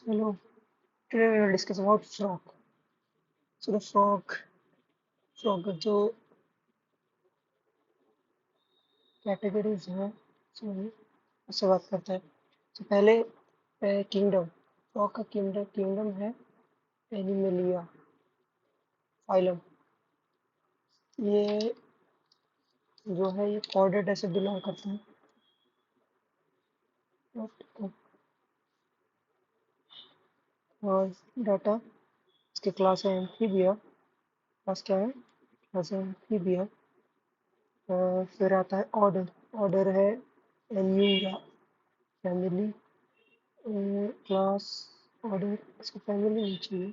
Hello, today we will discuss about frog. So the frog जो categories हैं, so उससे बात करते हैं। तो पहले किंगडम, फ्रॉग का किंगडम है एनिमलिया फाइलम। ये जो है ये कॉर्डेट ऐसे बिलोंग करते हैं। और डाटा इसके क्लास है एम्फीबिया। क्लास क्या है? क्लास है एम्फीबिया। फिर आता है ऑर्डर। ऑर्डर है एन्यूरा फैमिली। क्लास ऑर्डर इसका फैमिली नीचे है।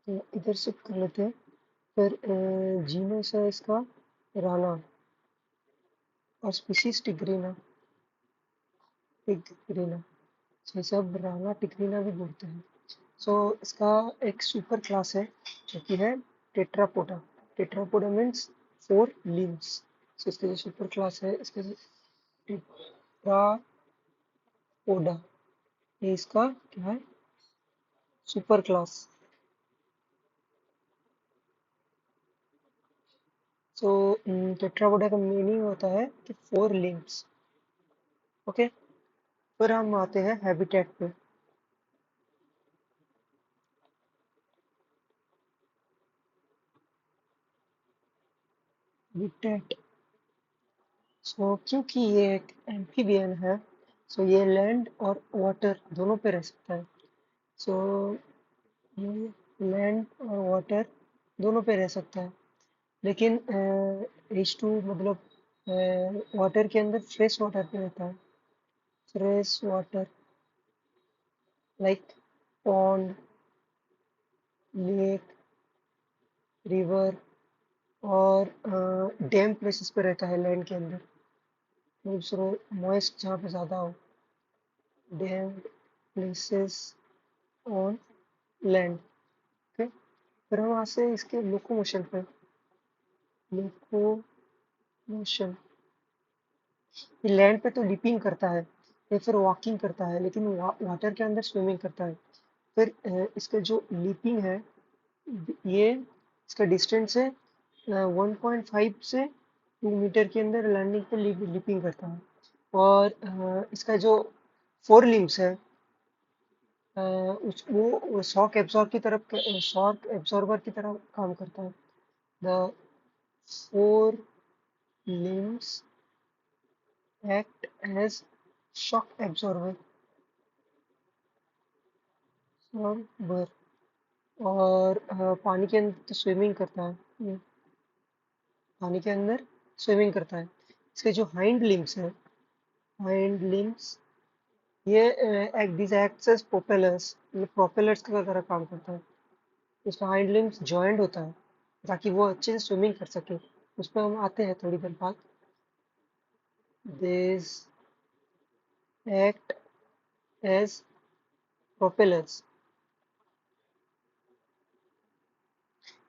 तो इधर शिफ्ट कर लेते हैं। फिर जीनस है इसका राना और स्पीशीज टिग्रीना। ये सब राना टिग्रीना भी बोलते हैं। सो इसका एक सुपर क्लास है जो कि है Tetrapoda. Tetrapoda means 4 limbs. So इसके जो सुपर क्लास है इसके टेट्रापोडा, ये इसका क्या है? Super class. सो टेट्रापोडा का मीनिंग होता है कि 4 लिम्स। ओके, फिर हम आते हैं हैबिटेट पे। हैबिटेट, सो क्योंकि ये एक एम्फीबियन है, सो ये लैंड और वाटर दोनों पे रह सकता है। सो ये लैंड और वाटर दोनों पे रह सकता है, लेकिन H2 मतलब वाटर के अंदर फ्रेश वाटर पे रहता है। Fresh water like pond, lake, river और डैम प्लेसेस पे रहता है लैंड के अंदर। मतलब मॉइस्ट जहाँ पे ज़्यादा हो, dam places on land. Okay, फिर हम यहाँ से इसके लोकोमोशन पे। लोकोमोशन, ये लैंड पे तो लीपिंग करता है या फिर वॉकिंग करता है, लेकिन वाटर के अंदर स्विमिंग करता है। फिर इसका जो लीपिंग है, ये इसका डिस्टेंस है 1.5 से 2 मीटर के अंदर लैंडिंग पे लीपिंग करता है। और इसका जो 4 लिम्स है, वो शॉक एब्जॉर्बर की तरह काम करता है। The 4 limbs act as shock absorber। और पानी के अंदर तो स्विमिंग करता है ये, पानी के अंदर स्विमिंग करता है। इसके जो हाइंड लिम्स है, हाइंड लिम्स ये दिस एक्ट्स एज प्रोपेलर्स, ये प्रोपेलर्स की तरह काम करता है। इसका हाइंड लिम्स जॉइंट होता है ताकि वो अच्छे से स्विमिंग कर सके। उस पर हम आते हैं थोड़ी देर बाद। This act as propellers.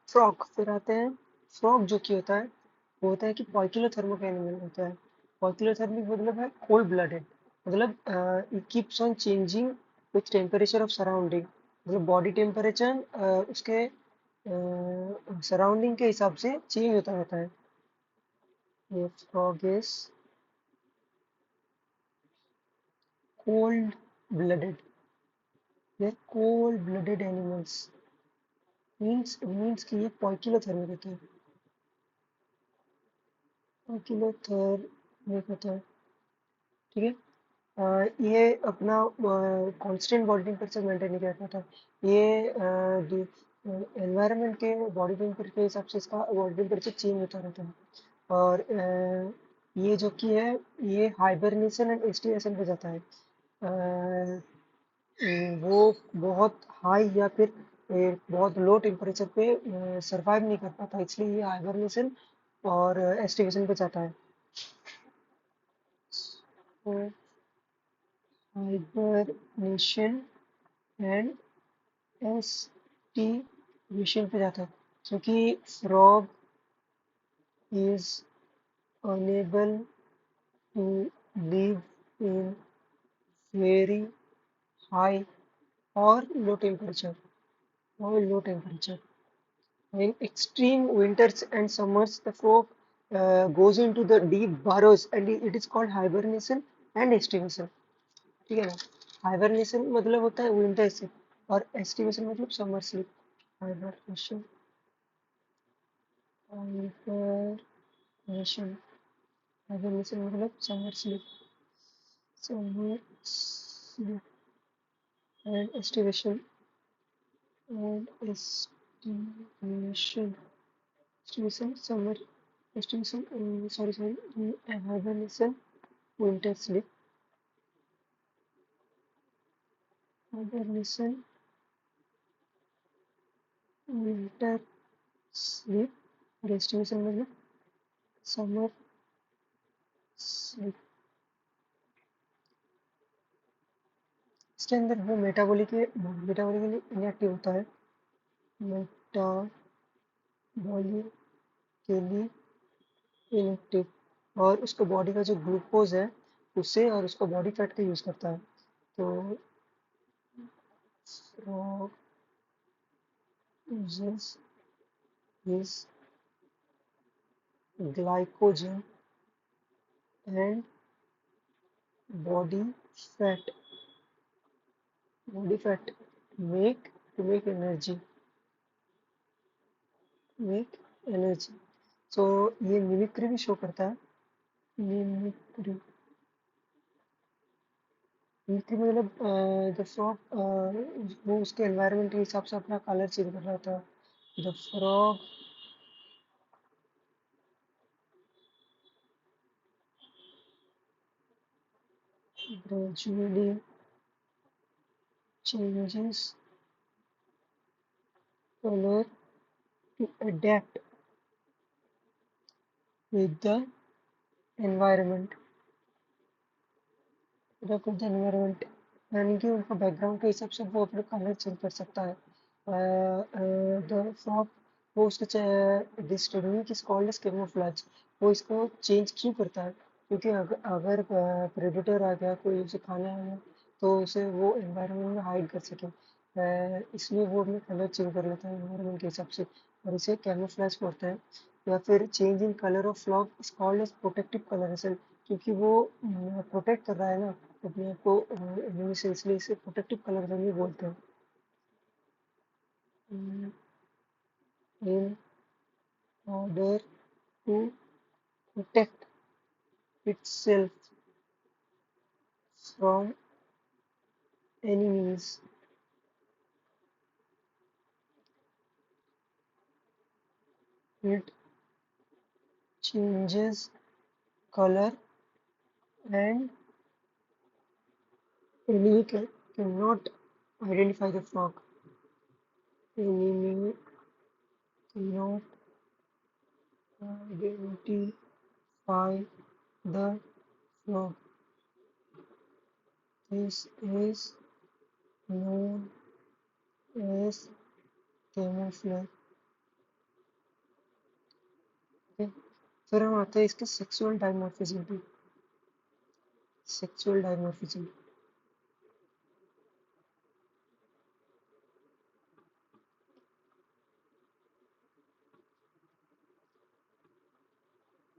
Frog, फिर आते हैं फ्रॉग जो कि होता है, वो होता है कि पॉइकिलोथर्मिक एनिमल होता है। पॉइकिलोथर्मिक मतलब है कोल्ड ब्लडेड। मतलब it keeps on changing with temperature of surrounding. मतलब बॉडी टेम्परेचर उसके सराउंडिंग के हिसाब से चेंज होता रहता है। ये फ्रॉग इज कोल्ड ब्लडेड। ये कोल्ड ब्लडेड एनिमल्स मीन्स कि ये पॉइकिलोथर्मिक होता है। पॉइकिलोथर्मिक होता है, ठीक है। ये अपना कांस्टेंट बॉडी टेम्परेचर मेंटेन नहीं कर पाता। ये एनवायरनमेंट के बॉडी टेम्परेचर के हिसाब से इसका बॉडी टेम्परेचर चेंज होता रहता है। और ये जो कि है, ये हाइबरनेशन एंड एस्टिवेशन पे जाता है। अ, वो बहुत हाई या फिर बहुत लो टेम्परेचर पे सरवाइव नहीं कर पाता, इसलिए ये हाइबरनेशन और एस्टिवेशन पे जाता है। हाइबरनेशन एंड एस्टिवेशन पे जाता है क्योंकि frog is unable to live in very high or low temperature In extreme winters and summers, the frog goes into the deep burrows and it is called hibernation and estivation. ठीक है ना? Hibernation मतलब होता है winter से और aestivation मतलब summer sleep. Hibernation hibernation hibernation मतलब summer sleep and aestivation estimation summer estimation sorry hibernation winter sleep hibernation winter sleep और estimation मतलब summer sleep. इसके अंदर वो मेटाबॉलिकली इनएक्टिव होता है मेटाबॉलिकली इनएक्टिव और उसको बॉडी का जो ग्लूकोज है उससे और उसको बॉडी फैट का यूज करता है. तो frog uses his glycogen and body fat body fat make to make energy. So ये मिमिक्री भी शो करता है. मिमिक्री मिमिक्री मतलब द फ्रॉग वो उसके एनवायरनमेंट के हिसाब से अपना कलर चेंज कर रहा होता है. The frog gradually changes color to adapt with the environment. adapt with the environment यानी कि उनका बैकग्राउंड के हिसाब से वो अपना कलर चेंज कर सकता है. द फ्रॉग वो उसका this technique is called as camouflage. वो इसको चेंज क्यों करता है क्योंकि अगर प्रेडेटर आ गया कोई उसे खाने आ गया तो उसे वो एनवायरनमेंट में हाइड कर सके. इसलिए वो अपने कलर चेंज कर लेता है एनवायरनमेंट के हिसाब से और इसे कैमोफ्लेज बोलते हैं. या फिर change in colour of frog is called as protective colouration क्योंकि वो प्रोटेक्ट कर रहा है ना अपने आप को एनिमी से इसलिए इसे प्रोटेक्टिव कलरेशन भी बोलते हैं. In order to protect itself from enemies. It changes color and enemy cannot identify the frog. Enemy cannot identify the frog. This is known as camouflage. Okay. फिर हम आते हैं इसके सेक्सुअल डायमॉर्फिज्म पे. Sexual dimorphism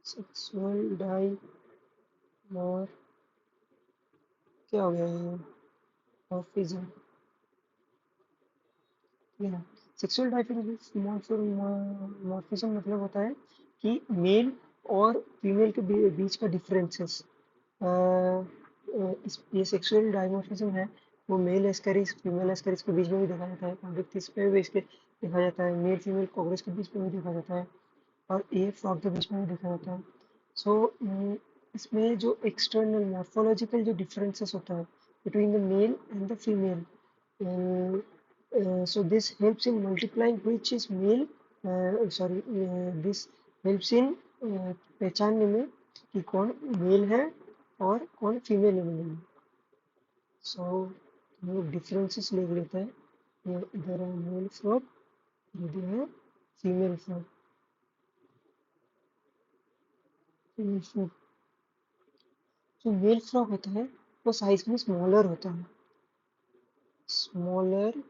sexual डायमॉर्फ क्या हो गया ये मॉर्फिज्म. ठीक है. सेक्सुअल डायमॉर्फिज्म मतलब होता है कि मेल और फीमेल के बीच का डिफरेंसेस. ये सेक्सुअल डायमॉर्फिज्म है वो मेल एस्कैरिस फीमेल एस्कैरिस के बीच में भी देखा जाता है. कॉन्फ्लिक्ट पे भी इसके देखा जाता है. मेल फीमेल कॉकरोच के बीच में भी देखा जाता है और ये फ्रॉग के बीच में भी देखा जाता है. सो इसमें जो एक्सटर्नल मॉर्फोलॉजिकल जो डिफरेंसेस होता है between the male and the female. So this helps in multiplying which is male. This helps in पहचानने में कि कौन मेल है और कौन फीमेल एनिमल है. सो वो डिफरेंसेस ले लेता है. ये इधर है मेल फ्रॉग इधर है फीमेल फ्रॉग. जो मेल फ्रॉग होता है वो साइज में स्मॉलर होता है, स्मॉलर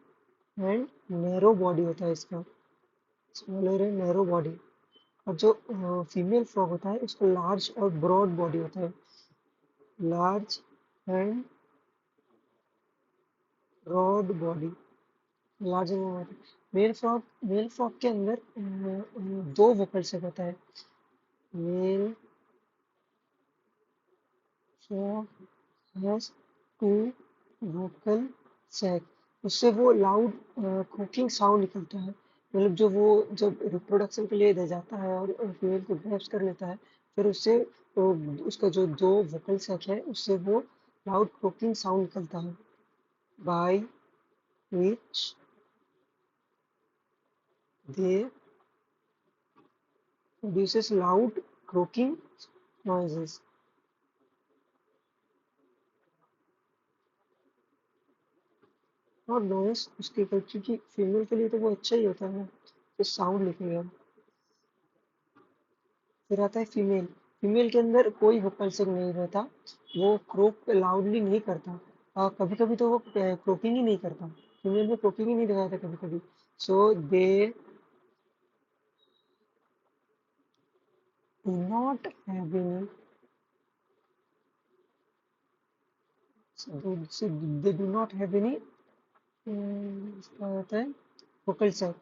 एंड नैरो बॉडी होता है इसका, स्मॉलर एंड नैरो बॉडी। और जो फीमेल फ्रॉग होता है उसका लार्ज और ब्रॉड बॉडी होता है, large and broad body, large and broad. Male frog के अंदर दो वोकल सेक होता है। Male frog has two vocal sac, उससे वो लाउड क्रोकिंग साउंड निकलता है। मतलब जो वो जब रिप्रोडक्शन के लिए दे जाता है और फीमेल को ग्रैब्स कर लेता है, फिर उससे उसका जो दो वोकल सैक है उससे वो लाउड क्रोकिंग साउंड निकलता है, by which they produces loud croaking noises. और नॉइस उसके क्योंकि फीमेल के लिए तो वो अच्छा ही होता है ना, तो साउंड निकलेगा। फिर आता है फीमेल, फीमेल के अंदर कोई वोकल सिग नहीं रहता, वो क्रोक लाउडली नहीं करता। कभी कभी तो वो क्रोकिंग ही नहीं करता, फीमेल में क्रोकिंग ही नहीं दिखाता कभी कभी। So they do not have any, they do not have any, इसका होता है वोकल सैक।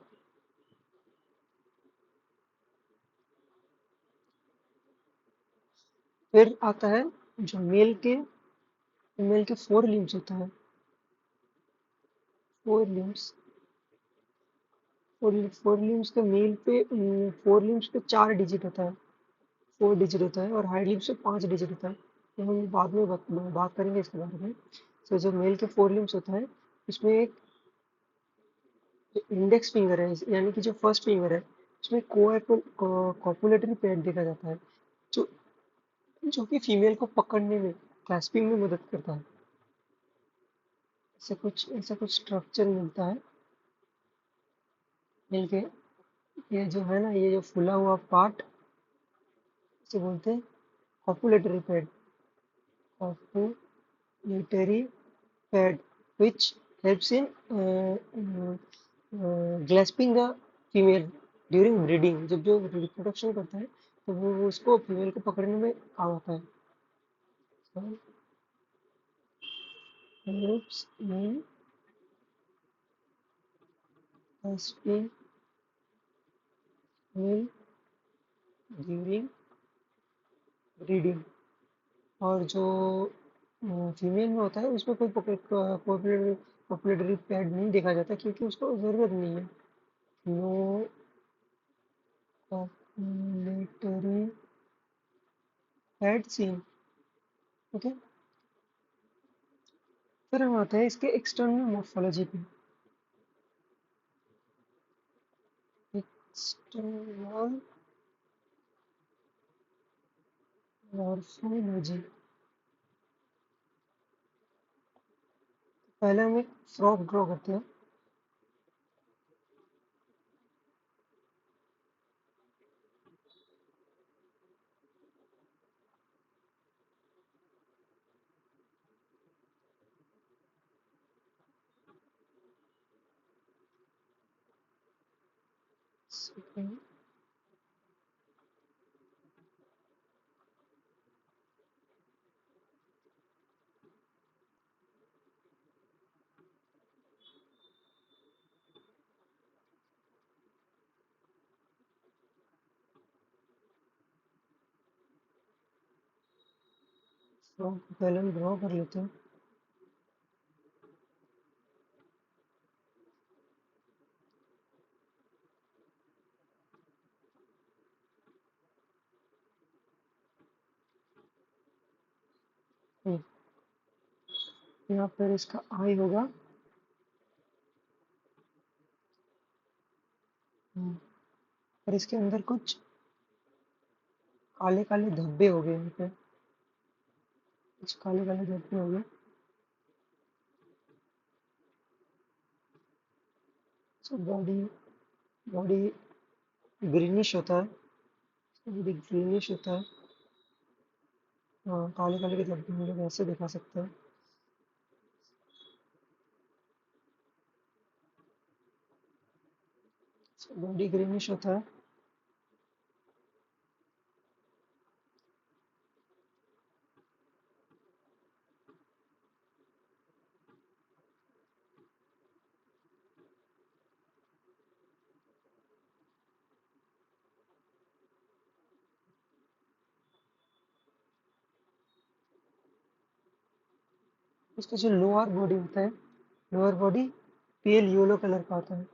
फिर आता है जो मेल के फोर लिम्स होता है, फोर लिम्स, फोर लिम्स के मेल पे फोर लिम्स पे चार डिजिट होता है, फोर डिजिट होता है, और हाइड लिम्स पे पांच डिजिट होता है। ये हम बाद में बात करेंगे इसके बारे में। तो जो मेल के फोर लिम्स होता है उसमें एक इंडेक्स फिंगर है, यानी कि जो फर्स्ट फिंगर है उसमें कॉपुलेटरी पैड देखा जाता है, जो जो कि फीमेल को पकड़ने में, क्लैस्पिंग में मदद करता है। ऐसा कुछ स्ट्रक्चर मिलता है मेल के। ये जो है ना, ये जो फूला हुआ पार्ट इसे बोलते हैं copulatory pad, copulatory pad, which helps in grasping the female during breeding। जब जो रिप्रोडक्शन करता है तो वो उसको फीमेल को पकड़ने में काम आता है। So, helps in grasping female during breeding। और जो फीमेल में होता है उसमें कोई पॉपुलेटरी पैड नहीं देखा जाता क्योंकि उसको जरूरत नहीं है। No copulatory pad seen. Okay, फिर हम आते हैं इसके एक्सटर्नल मॉर्फोलॉजी पे। एक्सटर्नल मॉर्फोलॉजी, पहले हम एक फ्रॉग ड्रॉ करते हैं। सेकंड, फ्रॉग को पहले हम ड्रॉ कर लेते हैं। यहाँ पर इसका आई होगा, और इसके अंदर कुछ काले काले धब्बे हो गए, यहाँ पे कुछ काले काले धब्बे हो गए। सो बॉडी बॉडी ग्रीनिश होता है, बॉडी ग्रीनिश होता है। हाँ, काले काले के धब्बे हम लोग ऐसे दिखा सकते हैं। बॉडी ग्रीनिश होता है। उसका जो लोअर बॉडी होता है, lower body pale yellow colour का होता है।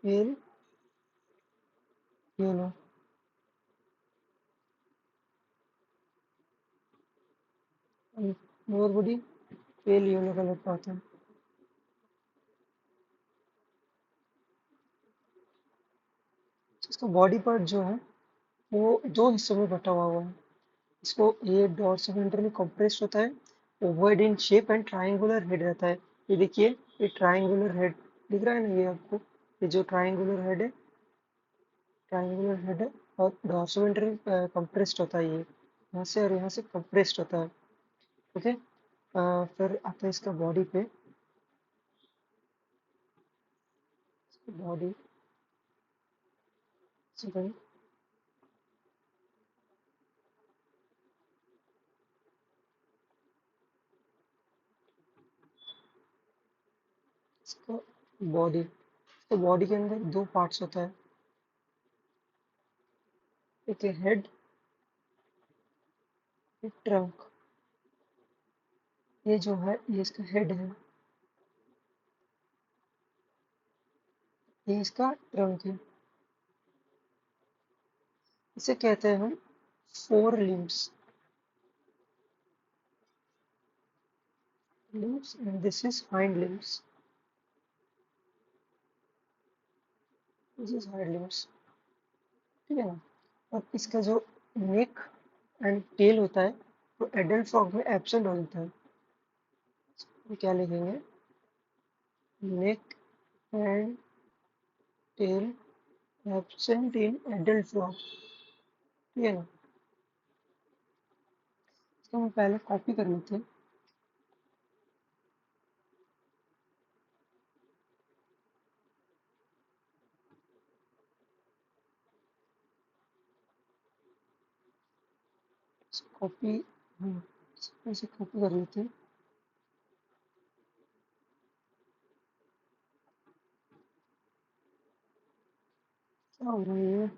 Pale yellow. Lower body pale yellow colour का होता है। इसका बॉडी पार्ट जो है वो दो हिस्सों में बटा हुआ है। इसको ये डॉर्सोवेंट्रली कंप्रेस्ड होता है, ovoid in shape and triangular head रहता है। ये देखिए, ये ट्रायंगुलर हेड दिख रहा है ना, ये आपको, ये जो ट्रायंगुलर हेड है। और डॉर्सोवेंट्रली कंप्रेस्ड होता है ये, यहाँ से और यहाँ से कंप्रेस्ड होता है। ओके। फिर आता है इसका बॉडी पे। बॉडी सेकंड, इसका बॉडी, तो बॉडी के अंदर दो पार्ट्स होता है, एक है हेड, एक ट्रंक। ये जो है ये इसका हेड है, ये इसका ट्रंक है। इसे कहते हैं हम four limbs and this is hind limbs. This is hind limbs, ठीक है ना। और इसका जो नेक एंड टेल होता है वो एडल्ट फ्रॉग में एब्सेंट हो जाता है। तो क्या लिखेंगे, neck and tail absent in adult frog, ठीक है ना। इसको हम पहले कॉपी कर लेते हैं। कॉपी, ऐसे कॉपी कर लेते हैं। क्या हो रहा है ये,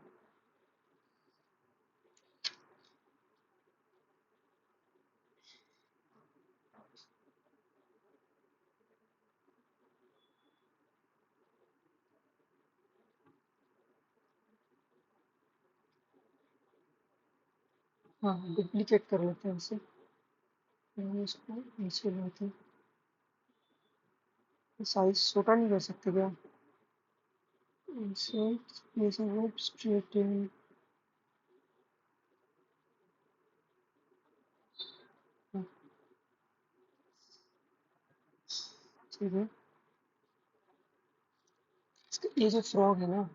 हाँ डुप्लीकेट कर लेते हैं इसे। इसको नीचे लाते हैं। साइज छोटा नहीं कर सकते क्या? Insert is a web straight in, ठीक है। ये जो फ्रॉग है ना,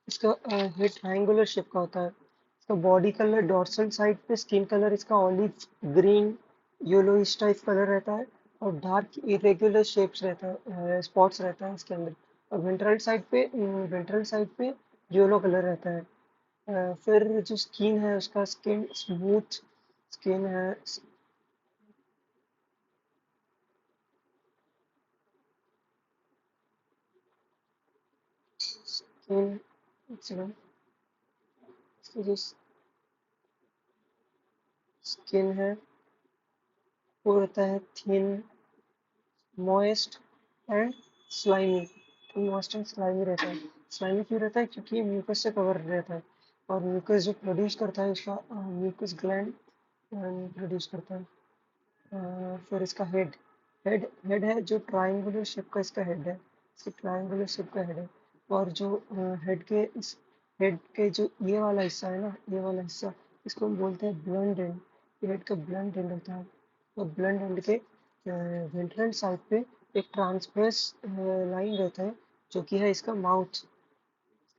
इसका हेड ट्रायंगुलर शेप का होता है। इसका बॉडी कलर डॉर्सल साइड पे, स्किन कलर इसका olive green yellowish type colour रहता है। और डार्क इरेगुलर शेप्स रहता है, स्पॉट्स रहता है इसके अंदर। और वेंट्रल साइड पे येलो कलर रहता है। फिर जो स्किन है उसका स्किन स्मूथ स्किन है। स्किन, इसकी जो स्किन है वो रहता है thin, moist and slimy. Moist and slimy रहता है। स्लाइमी क्यों रहता है? क्योंकि ये म्यूकस से कवर रहता है। और म्यूकस जो प्रोड्यूस करता है उसका म्यूकस ग्लैंड प्रोड्यूस करता है। फिर इसका हेड है जो ट्रायंगुलर शेप का इसका हेड है। इसका ट्रायंगुलर शेप का हेड है। और जो हेड के जो ये वाला हिस्सा है ना, ये वाला हिस्सा, इसको हम बोलते हैं ब्लंट एंड। ये हेड का ब्लंट एंड होता है। और ब्लंट एंड के वेंट्रल साइड पे एक ट्रांसवर्स लाइन रहता है जो कि है इसका माउथ।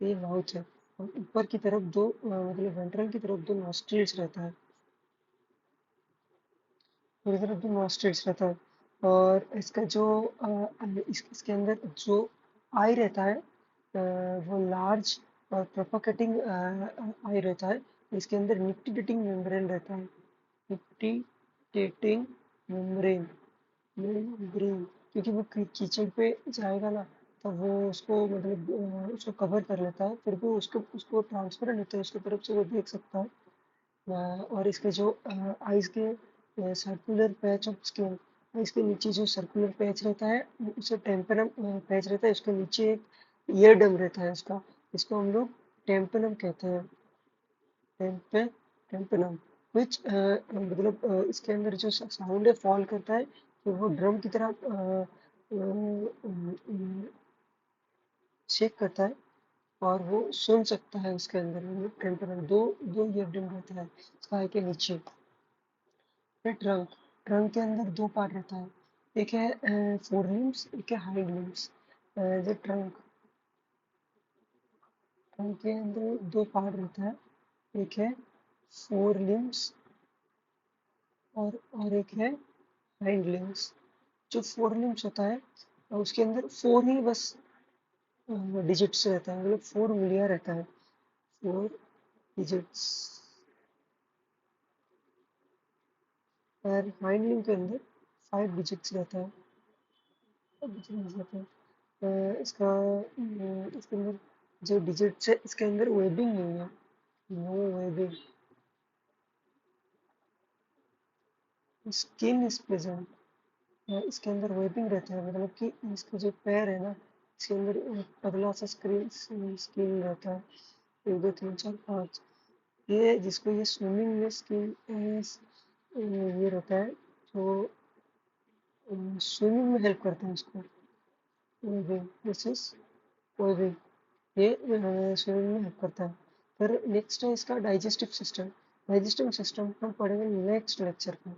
ये माउथ है। और ऊपर की तरफ दो मतलब वेंट्रल की तरफ दो नॉस्ट्रिल्स रहता है, पूरी तरफ दो नॉस्ट्रिल्स रहता है। और इसका जो इसके अंदर जो आई रहता है वो लार्ज और प्रोपोगेटिंग आई रहता है। इसके अंदर निक्टिडेटिंग मेम्ब्रेन रहता है, निक्टिडेटिंग मेम्ब्रेन, मेम्ब्रेन, क्योंकि वो कीचड़ पे जाएगा ना, तो वो उसको मतलब उसको कवर कर लेता है, फिर भी उसको उसको ट्रांसपेरेंट होता है, उसकी तरफ से वो देख सकता है। और इसके जो आइस के सर्कुलर पैच ऑफ स्किन, इसके नीचे जो सर्कुलर पैच रहता है उसे टेम्पनम पैच रहता है, उसके नीचे एक ईयर डम रहता है उसका, इसको हम लोग टेम्पनम कहते हैं, टेम्पे टेम्पनम। विच मतलब इसके अंदर जो साउंड है फॉल करता है, तो वो ड्रम की तरह शेक करता है, और वो सुन सकता है उसके अंदर, मतलब टेम्पनम दो दो ईयर डम रहता है स्काई के नीचे। फिर ट्रंक, ट्रंक के अंदर दो पार्ट रहता है, एक है फोर लिम्स, एक है हाइंड लिम्स। जो ट्रंक, ट्रंक के अंदर दो पार्ट रहता है, एक है फोर लिम्स और एक है हाइंड लिम्स। जो फोर लिम्स होता है उसके अंदर फोर ही बस डिजिट्स रहता है, मतलब फोर उंगलियां रहता है, फोर डिजिट्स। और हाइंड लिम्ब के अंदर फाइव डिजिट्स रहता है, डिजिट्स रहता है। इसका इसके अंदर जो डिजिट्स है इसके अंदर वेबिंग नहीं है, no webbing. Skin is present, इसके अंदर वेबिंग रहता है, मतलब कि इसका जो पैर है ना, इसके अंदर एक पतला सा स्क्रीन स्किन रहता है, एक दो तीन चार पाँच, ये जिसको ये स्विमिंग में स्किन ये रहता है, जो स्विमिंग में हेल्प करता है उसको, वेबिंग, दिस इज वेबिंग, ये स्विमिंग में हेल्प करता है। फिर नेक्स्ट है इसका डाइजेस्टिव सिस्टम। डाइजेस्टिव सिस्टम हम पढ़ेंगे नेक्स्ट लेक्चर में।